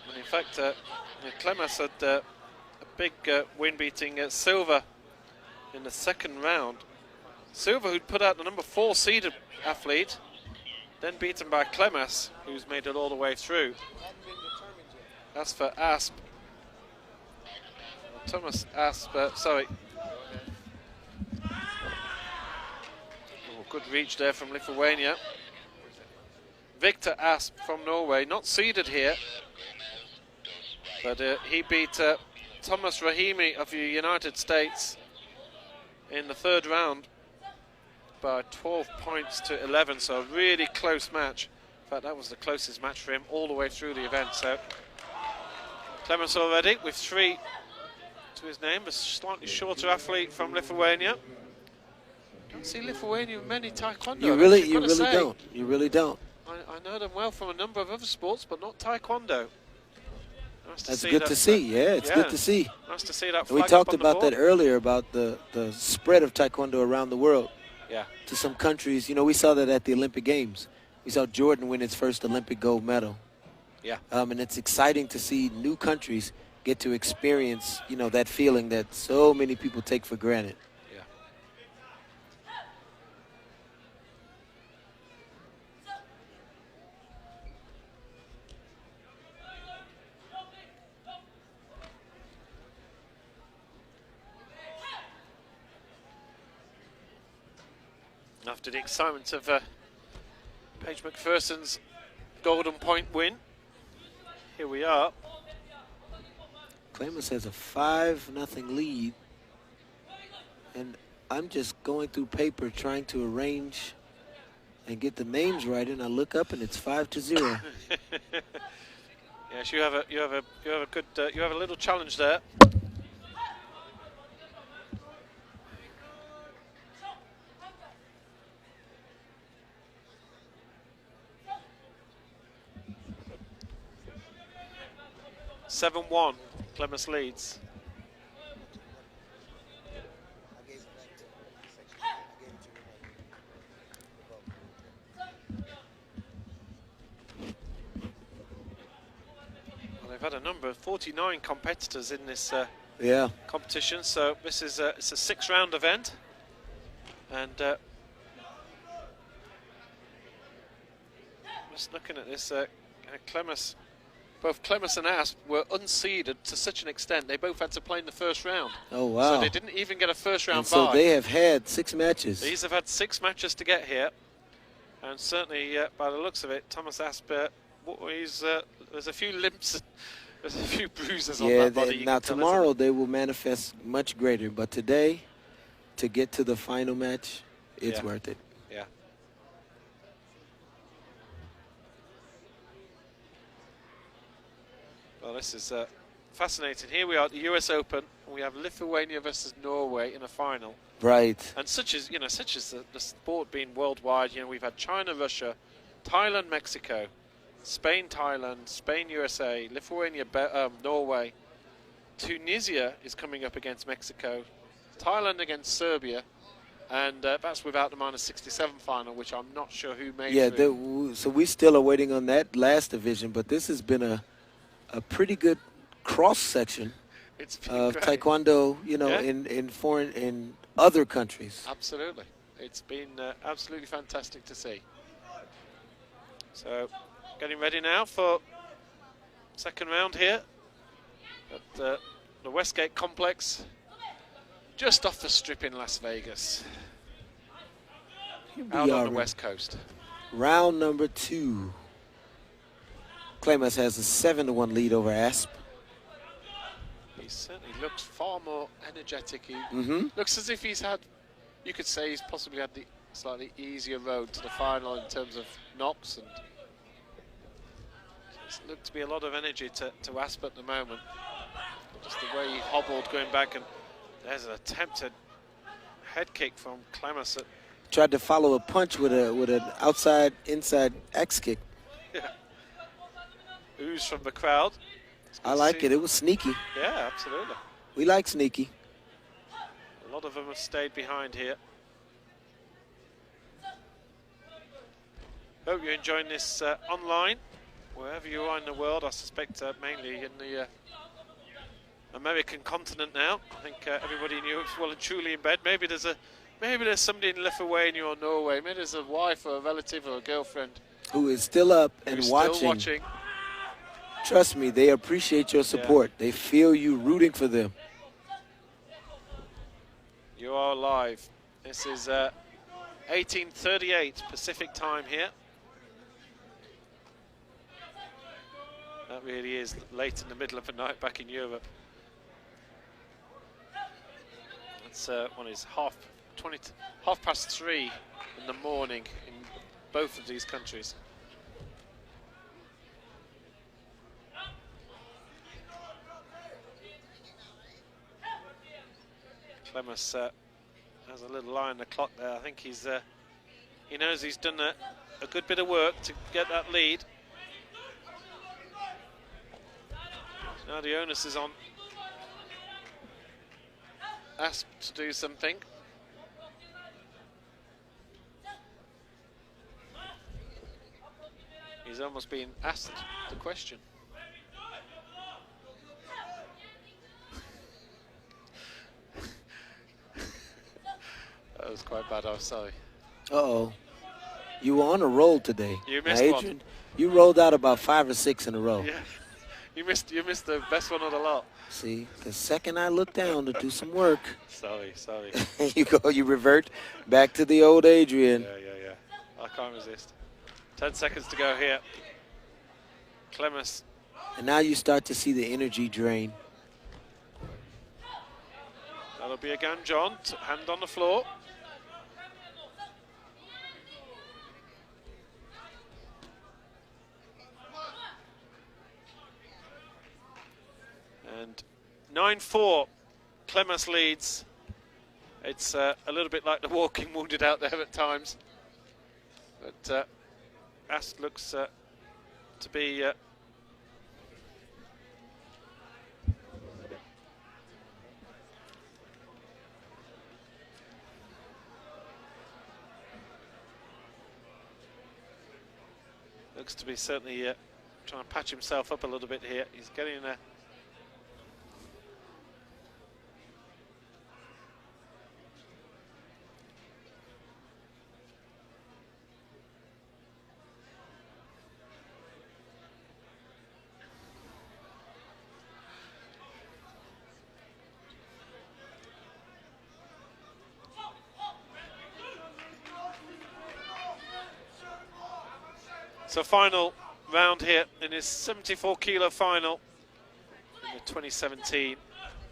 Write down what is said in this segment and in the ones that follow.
And in fact, Klemas had a big win beating Silva in the second round. Silva, who'd put out the number 4 seeded athlete, then beaten by Klemas, who's made it all the way through. As for Asp, Thomas Asp, sorry. Oh, good reach there from Lithuania. Victor Asp from Norway, not seeded here, but he beat Thomas Rahimi of the United States in the third round by 12 points to 11, so a really close match. In fact, that was the closest match for him all the way through the event. So Klemas already with 3 to his name, a slightly shorter athlete from Lithuania. Don't see Lithuania in many taekwondo. You really don't. You really don't. I know them well from a number of other sports, but not taekwondo. Nice That's good to see. Yeah, it's good to see. Nice to see that. We talked about that earlier, about the spread of taekwondo around the world. Yeah. To some countries, you know, we saw that at the Olympic Games. We saw Jordan win his first Olympic gold medal. Yeah. And it's exciting to see new countries get to experience, you know, that feeling that so many people take for granted. Yeah. After the excitement of Paige McPherson's golden point win, here we are. Klemas has a 5-0 lead, and I'm just going through paper trying to arrange and get the names right, and I look up and it's 5-0. Yes, you have a little challenge there. (7-1), Klemas leads. Well, they've had a number of 49 competitors in this competition, so this is it's a 6-round event, and just looking at this, Klemas. Both Klemas and Asp were unseeded to such an extent they both had to play in the first round. Oh, wow. So they didn't even get a first round bye. So they have had 6 matches. These have had 6 matches to get here. And certainly, by the looks of it, Thomas Asp, there's a few limps, there's a few bruises on that body. Now tomorrow they will manifest much greater, but today, to get to the final match, it's worth it. Yeah. Well, this is fascinating. Here we are at the US Open. We have Lithuania versus Norway in a final. Right. And such as the sport being worldwide, you know, we've had China, Russia, Thailand, Mexico, Spain, Thailand, Spain, USA, Lithuania, Norway. Tunisia is coming up against Mexico, Thailand against Serbia, and that's without the -67 final, which I'm not sure who made. Yeah, so we still are waiting on that last division, but this has been a pretty good cross section of taekwondo, you know, in other countries. Absolutely, it's been absolutely fantastic to see. So, getting ready now for second round here at the Westgate Complex, just off the Strip in Las Vegas, out on the West Coast. Round number 2. Klemas has a 7-1 lead over Asp. He certainly looks far more energetic. He looks as if he's had, you could say he's possibly had the slightly easier road to the final in terms of knocks, and it's looked to be a lot of energy to Asp at the moment. Just the way he hobbled going back, and there's an attempted head kick from Klemas. Tried to follow a punch with an inside X kick. Yeah. Ooze from the crowd. I like it. It was sneaky. Yeah, absolutely. We like sneaky. A lot of them have stayed behind here. Hope you're enjoying this online. wherever you are in the world. I suspect mainly in the American continent now. I think everybody in Europe's well and truly in bed. Maybe there's somebody in Lithuania or Norway. Maybe there's a wife or a relative or a girlfriend who is still up and watching. Trust me, they appreciate your support. Yeah. They feel you rooting for them. You are live. This is 18:38 Pacific time here. That really is late in the middle of the night back in Europe. That's one is half past 3 in the morning in both of these countries. Klemas has a little eye on the clock there. I think he's he knows he's done a good bit of work to get that lead. Now the onus is on Asp to do something. He's almost been asked the question. That was quite bad, I'm sorry. Uh-oh. You were on a roll today. You missed Adrian, one. You rolled out about 5 or 6 in a row. Yeah. You missed the best one of the lot. See, the second I look down to do some work. Sorry. you revert back to the old Adrian. Yeah. I can't resist. 10 seconds to go here. Klemas. And now you start to see the energy drain. That'll be again John, hand on the floor. And 9-4, Klemas leads. It's a little bit like the walking wounded out there at times. But Ast looks to be certainly trying to patch himself up a little bit here. He's getting a So final round here in his 74-kilo final in the 2017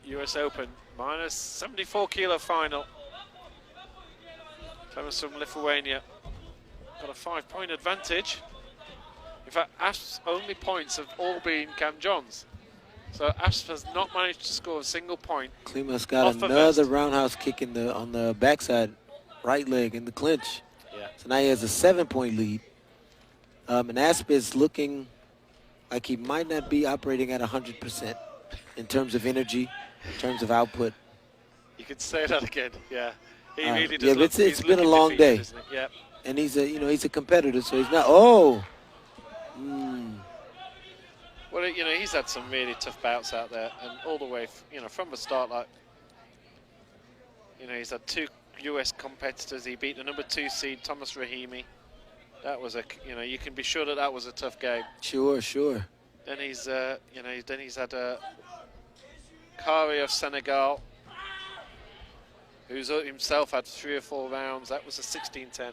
US Open, minus 74-kilo final. Klemas from Lithuania got a 5-point advantage. In fact, Asp's only points have all been Cam John's. So Asp has not managed to score a single point. Klemas got another roundhouse kick on the backside right leg in the clinch. Yeah. So now he has a 7-point lead. And Asp is looking like he might not be operating at 100% in terms of energy, in terms of output. You could say that again, yeah. He really does. Yeah, it's been a long day. Isn't it? Yeah. And he's a competitor, so he's not. Oh. Well, he's had some really tough bouts out there, and all the way, from the start, like, he's had 2 US competitors. He beat the number 2 seed Thomas Rahimi. That was you can be sure that was a tough game. Sure. Then he's, then he's had Kari of Senegal, who's himself had 3 or 4 rounds. That was a 16-10.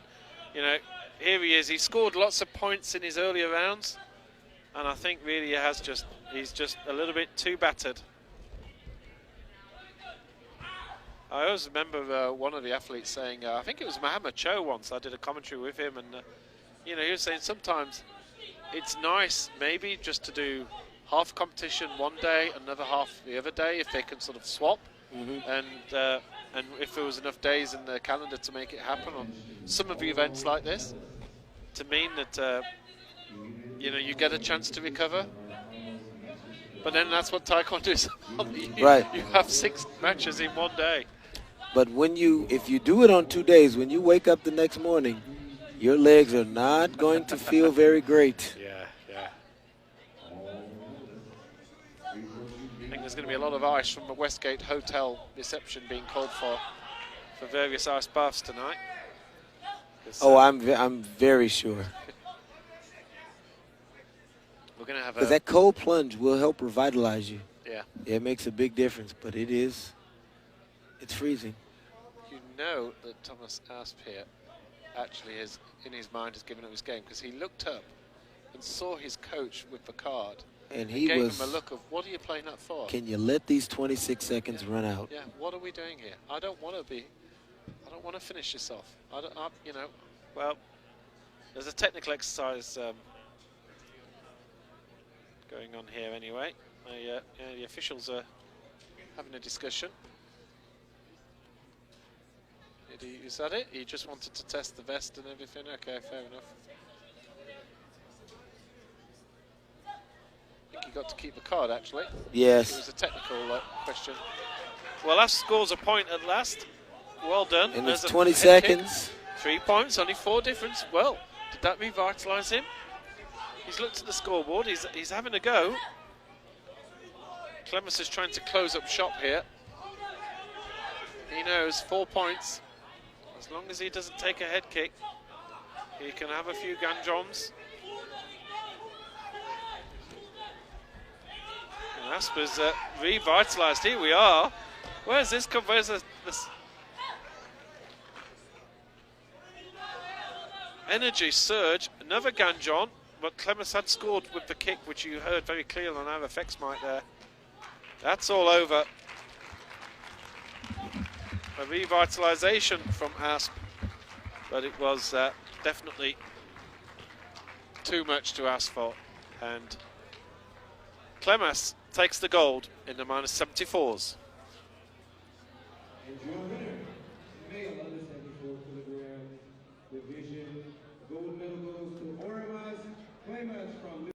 Here he is. He scored lots of points in his earlier rounds, and I think really he's just a little bit too battered. I always remember one of the athletes saying, I think it was Mohamed Cho once. I did a commentary with him, and he was saying sometimes it's nice maybe just to do half competition one day, another half the other day, if they can sort of swap. And if there was enough days in the calendar to make it happen on some of the events like this, to mean that you get a chance to recover. But then that's what Taekwondo is. Right. You have 6 matches in one day. But if you do it on 2 days, when you wake up the next morning, your legs are not going to feel very great. Yeah. there's going to be a lot of ice from the Westgate Hotel reception being called for various ice baths tonight. Oh, I'm very sure. We're going to have because that cold plunge will help revitalize you. Yeah. It makes a big difference, but it's freezing. You know that Thomas Asp here actually is, in his mind, has given up his game, because he looked up and saw his coach with the card. And he gave him a look of, what are you playing that for? Can you let these 26 seconds run out? Yeah, what are we doing here? I don't want to finish this off. You know, well, there's a technical exercise going on here anyway. The officials are having a discussion. Is that it? He just wanted to test the vest and everything? Okay, fair enough. I think he got to keep the card, actually. Yes. It was a technical question. Well, that scores a point at last. Well done. And it's 20 seconds. 3 points, only 4 difference. Well, did that revitalise him? He's looked at the scoreboard. He's having a go. Klemas is trying to close up shop here. He knows 4 points. As long as he doesn't take a head kick, he can have a few ganjons. And Asper's revitalised. Here we are. Where's this come? Where's this energy surge? Another ganjon, but Klemas had scored with the kick, which you heard very clearly on our effects mic there. That's all over. A revitalisation from Asp, but it was definitely too much to ask for. And Klemas takes the gold in the -74s. And your winner, male under 74 kilogram division, gold medal goes to Aurimas Klemas from